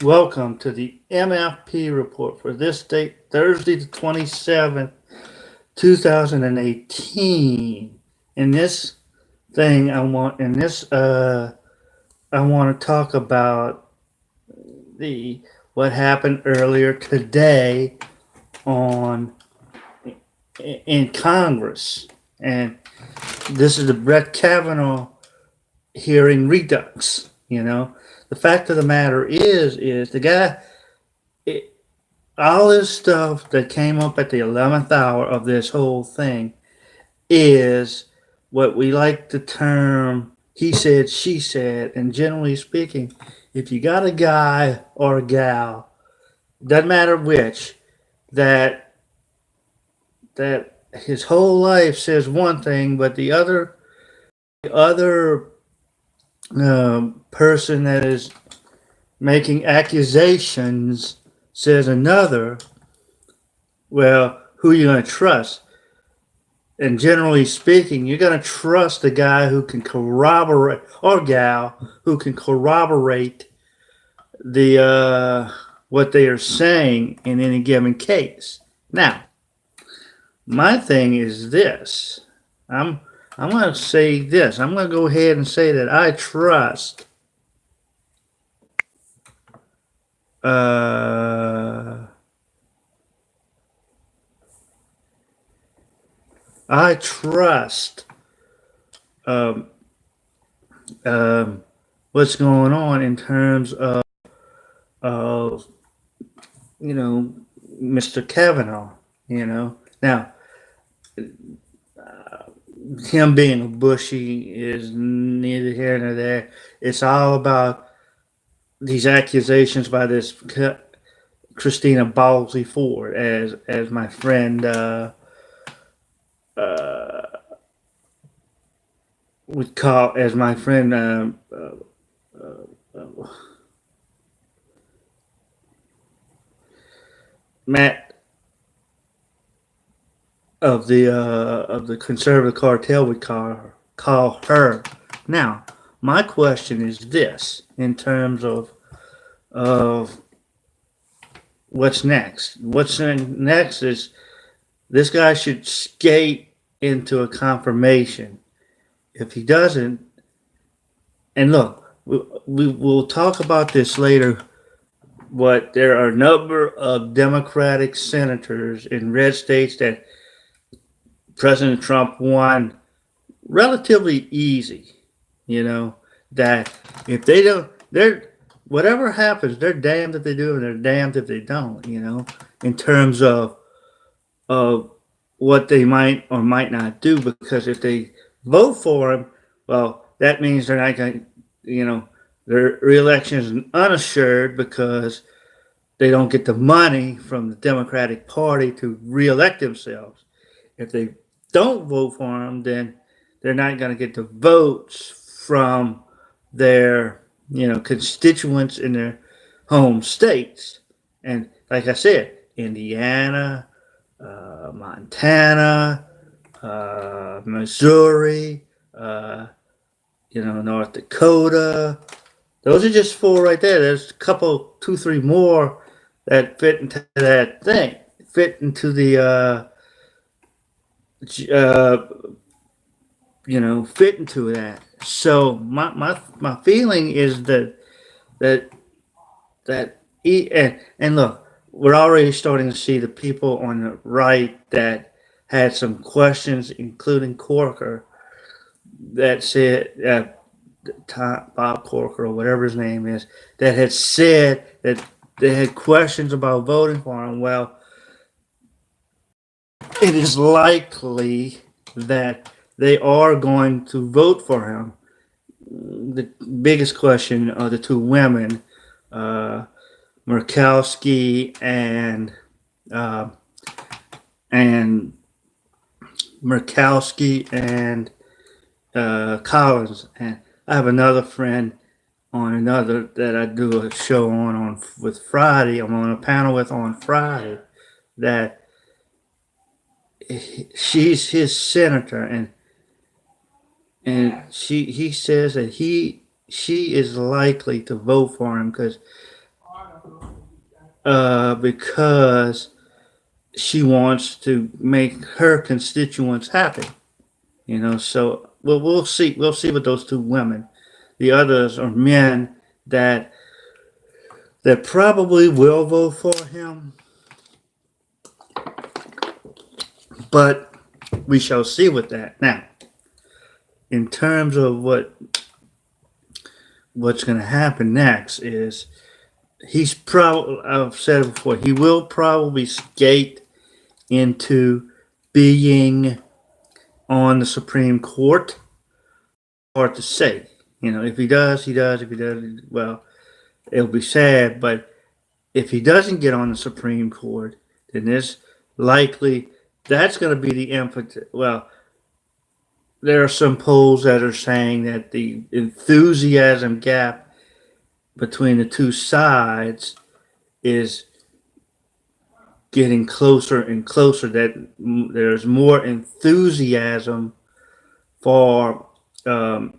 Welcome to the MFP Report for this date, Thursday the 27th, 2018. In this thing, I want to talk about the what happened earlier today on in Congress, and this is the Brett Kavanaugh hearing redux. The fact of the matter is the guy. It, all this stuff that came up at the 11th hour of this whole thing is what we like to term he said, she said. And generally speaking, if you got a guy or a gal, doesn't matter which, that his whole life says one thing, but the other person that is making accusations says another, well, who are you going to trust? And generally speaking, you're going to trust the guy who can corroborate, or gal who can corroborate the what they are saying in any given case. Now, my thing is this. I'm going to say this. I'm going to go ahead and say that Uh, I trust um, what's going on in terms of Mr. Kavanaugh. Now him being a Bushy is neither here nor there. It's all about these accusations by this Christina Ballsy Ford, as my friend uh, would call, as my friend Matt of the conservative cartel would call her. Now, my question is this: in terms of what's next? What's next is this guy should skate into a confirmation. If he doesn't, and look, we will talk about this later. But there are a number of Democratic senators in red states that President Trump won relatively easy. You know that if they don't, they're whatever happens, they're damned if they do and they're damned if they don't. In terms of what they might or might not do, because if they vote for him, well, that means they're not going. Their reelection is unassured because they don't get the money from the Democratic Party to reelect themselves. If they don't vote for him, then they're not going to get the votes from their constituents in their home states. And like I said, Indiana, Montana, Missouri, North Dakota. Those are just four right there. There's a couple, two, three more that fit into that thing, fit into the fit into that. So my feeling is that and look, we're already starting to see the people on the right that had some questions, including Corker, that said Bob Corker or whatever his name is, that had said that they had questions about voting for him. Well, it is likely that they are going to vote for him. The biggest question are the two women, uh, Murkowski uh, and Collins. And I have another friend on another that I do a show on with Friday. I'm on a panel with on Friday that she's his senator, and he says that she is likely to vote for him because because she wants to make her constituents happy. So we'll see. We'll see with those two women. The others are men that probably will vote for him, but we shall see with that. Now, in terms of what's going to happen next is he's probably, I've said it before, he will probably skate into being on the Supreme Court. Hard to say. If he does, he does. If he doesn't, well, it'll be sad. But if he doesn't get on the Supreme Court, then there's likely that's going to be the impetus. Well, there are some polls that are saying that the enthusiasm gap between the two sides is getting closer and closer, that there's more enthusiasm for the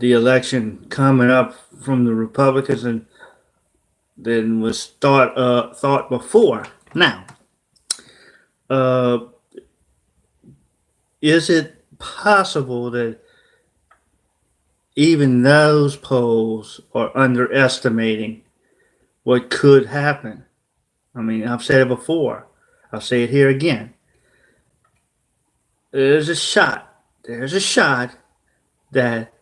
election coming up from the Republicans than was thought before. Now, is it possible that even those polls are underestimating what could happen? I mean, I've said it before. I'll say it here again. There's a shot that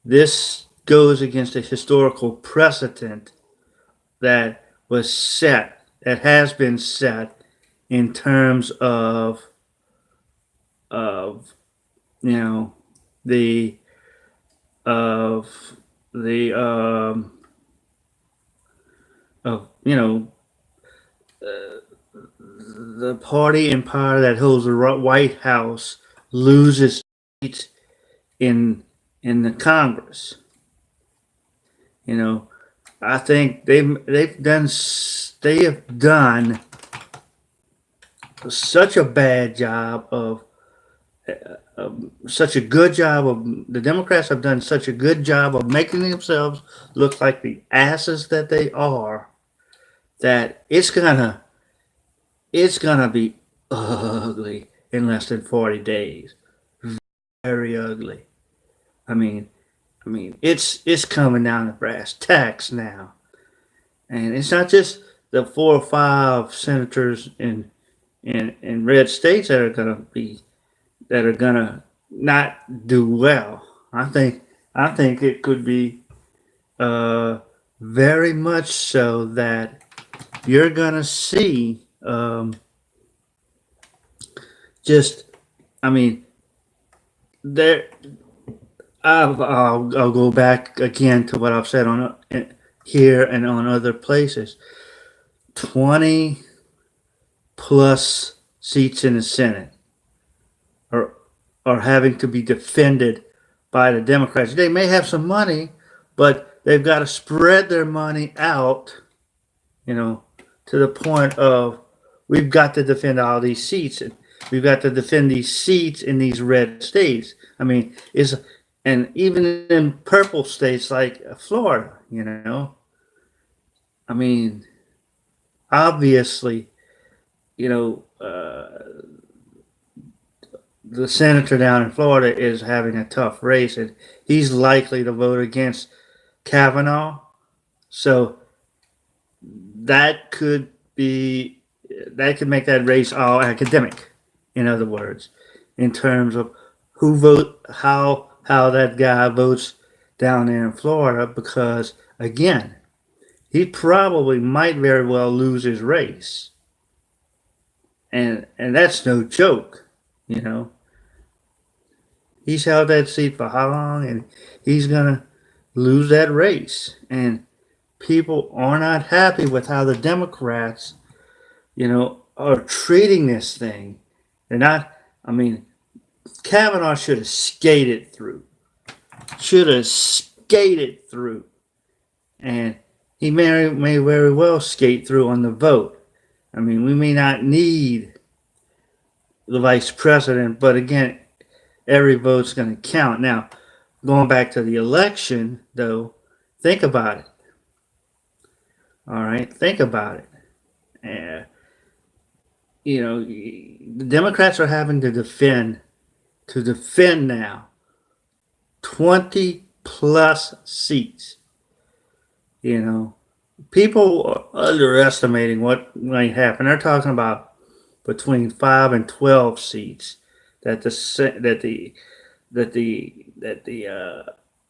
this goes against a historical precedent that has been set in terms of the the party in power that holds the White House loses seats in the Congress. I think they have done such a bad job of such a good job of the Democrats have done such a good job of making themselves look like the asses that they are, that it's gonna be ugly in less than 40 days. Very ugly. I mean, it's coming down to brass tacks now, and it's not just the 4 or 5 senators in red states that are gonna not do well. I think it could be very much so that you're gonna see there. I'll go back again to what I've said on here and on other places. 20 plus seats in the Senate are having to be defended by the Democrats. They may have some money, but they've got to spread their money out, to the point of we've got to defend all these seats, and we've got to defend these seats in these red states. I mean, and even in purple states like Florida, I mean, obviously, the senator down in Florida is having a tough race, and he's likely to vote against Kavanaugh. So that could make that race all academic. In other words, in terms of how that guy votes down there in Florida, because again, he probably might very well lose his race, and that's no joke. He's held that seat for how long, and he's gonna lose that race. And people are not happy with how the Democrats, are treating this thing. They're not. I mean, Kavanaugh should have skated through. And he may very well skate through on the vote. I mean, we may not need the vice president, but again, every vote's going to count. Now, going back to the election, though, think about it. All right, think about it. Uh, the Democrats are having to defend now 20 plus seats. You know, people are underestimating what might happen. They're talking about between 5 and 12 seats that the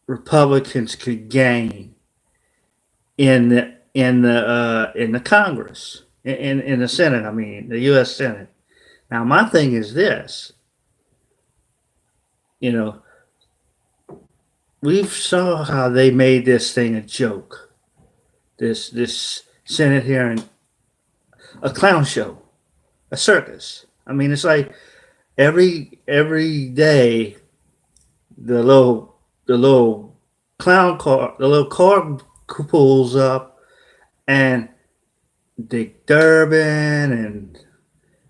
Republicans could gain in the Congress, in the Senate. I mean, the U.S. Senate. Now, my thing is this. You know, we saw how they made this thing a joke. This Senate hearing, a clown show, a circus. I mean, it's like every day the little clown car, the little car pulls up, and Dick Durbin and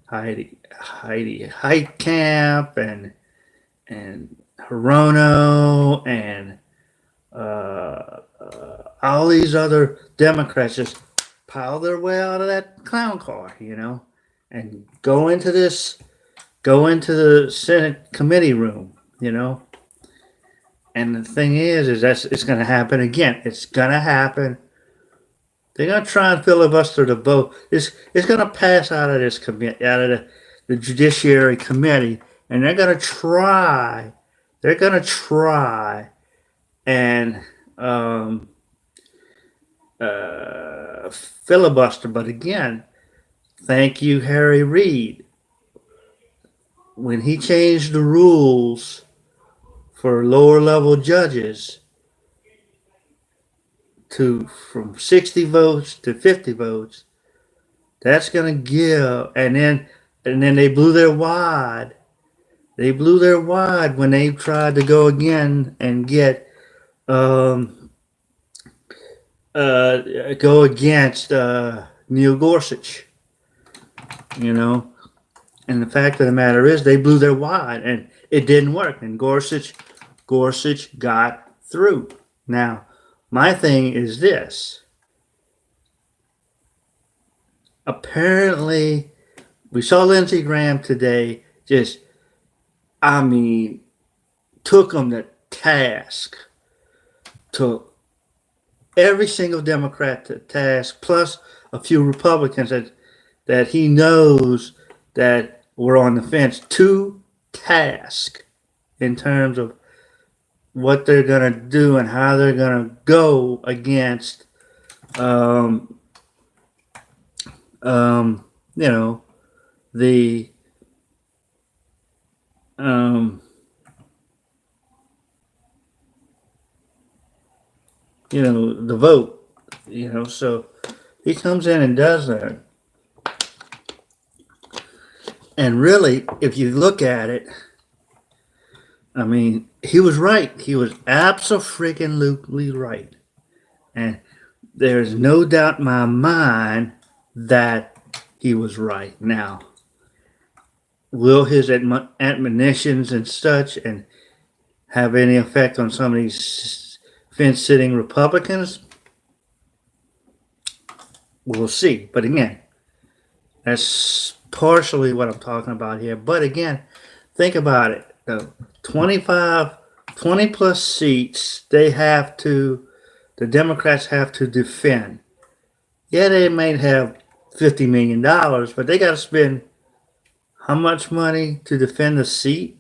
Heidi Heitkamp and Hirono and all these other Democrats just pile their way out of that clown car, and go into the Senate committee room, And the thing is that it's going to happen again. It's going to happen. They're going to try and filibuster the vote. It's going to pass out of this committee, out of the Judiciary Committee, and they're going to try. They're going to try and filibuster. But again, thank you, Harry Reid. When he changed the rules for lower level judges from 60 votes to 50 votes, that's going to give, and then they blew their wad. They blew their wad when they tried to go again and go against Neil Gorsuch, And the fact of the matter is, they blew their wad, and it didn't work. And Gorsuch got through. Now, my thing is this. Apparently, we saw Lindsey Graham today took them to task, took every single Democrat to task, plus a few Republicans that he knows that were on the fence, to task in terms of what they're going to do and how they're going to go against the the vote, so he comes in and does that. And really, if you look at it, I mean, he was right. He was absolutely right. And there's no doubt in my mind that he was right. Now, will his admonitions and such and have any effect on some of these fence-sitting Republicans? We'll see. But again, that's partially what I'm talking about here. But again, think about it. 20 plus seats, the Democrats have to defend. Yeah, they may have $50 million, but they got to spend how much money to defend the seat?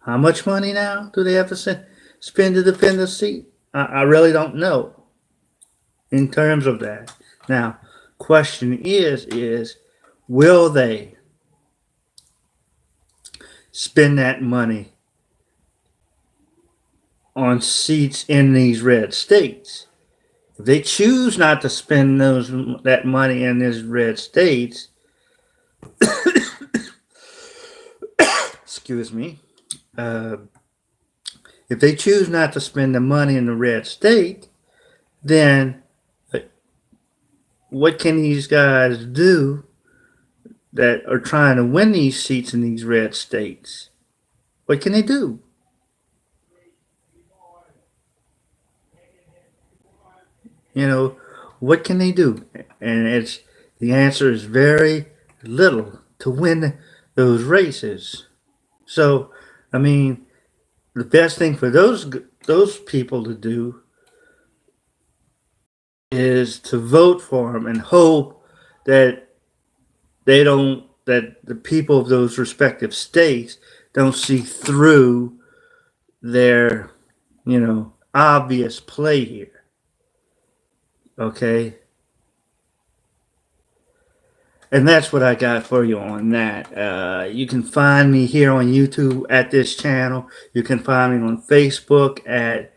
How much money now do they have to spend to defend the seat? I really don't know in terms of that. Now, question is will they spend that money on seats in these red states? If they choose not to spend that money in these red states, excuse me, if they choose not to spend the money in the red state, then what can these guys do that are trying to win these seats in these red states? What can they do? what can they do? And the answer is very little to win those races. So, I mean, the best thing for those people to do is to vote for them and hope that that the people of those respective states don't see through their, obvious play here. Okay? And that's what I got for you on that. You can find me here on YouTube at this channel. You can find me on Facebook at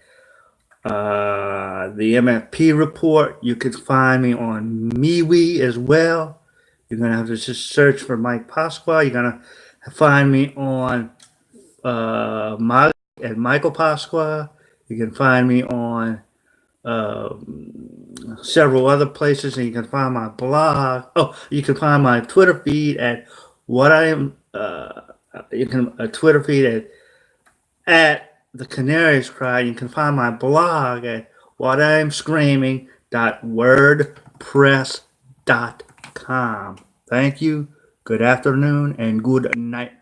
the MFP Report. You can find me on MeWe as well. You're going to have to just search for Mike Pasqua. You're going to find me on at Michael Pasqua. You can find me on several other places, and you can find my blog. Oh, you can find my Twitter feed at what I am. You can a Twitter feed at the Canaries Cry. You can find my blog at whatimscreaming.wordpress.com. Thank you. Good afternoon and good night.